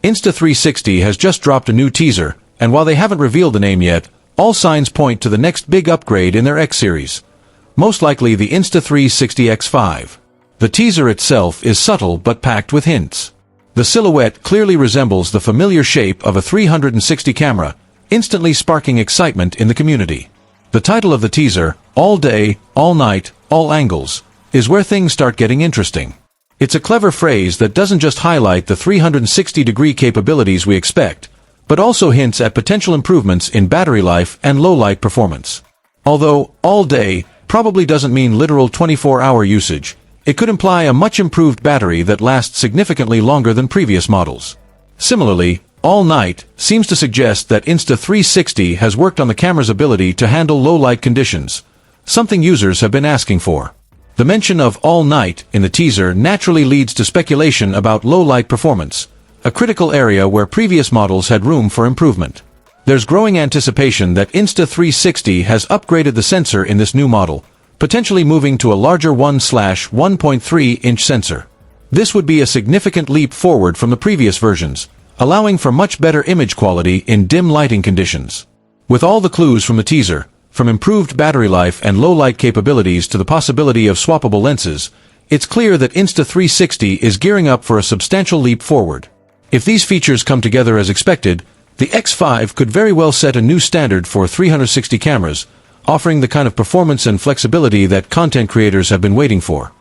Insta360 has just dropped a new teaser, and while they haven't revealed the name yet, all signs point to the next big upgrade in their X series. Most likely the Insta360 X5. The teaser itself is subtle but packed with hints. The silhouette clearly resembles the familiar shape of a 360 camera, instantly sparking excitement in the community. The title of the teaser, All Day, All Night, All Angles, is where things start getting interesting. It's a clever phrase that doesn't just highlight the 360-degree capabilities we expect, but also hints at potential improvements in battery life and low-light performance. Although all day probably doesn't mean literal 24-hour usage, it could imply a much improved battery that lasts significantly longer than previous models. Similarly, all night seems to suggest that Insta360 has worked on the camera's ability to handle low-light conditions, something users have been asking for. The mention of all night in the teaser naturally leads to speculation about low-light performance, a critical area where previous models had room for improvement. There's growing anticipation that Insta360 has upgraded the sensor in this new model, potentially moving to a larger 1/1.3-inch sensor. This would be a significant leap forward from the previous versions, allowing for much better image quality in dim lighting conditions. With all the clues from the teaser, from improved battery life and low-light capabilities to the possibility of swappable lenses, it's clear that Insta360 is gearing up for a substantial leap forward. If these features come together as expected, the X5 could very well set a new standard for 360 cameras, offering the kind of performance and flexibility that content creators have been waiting for.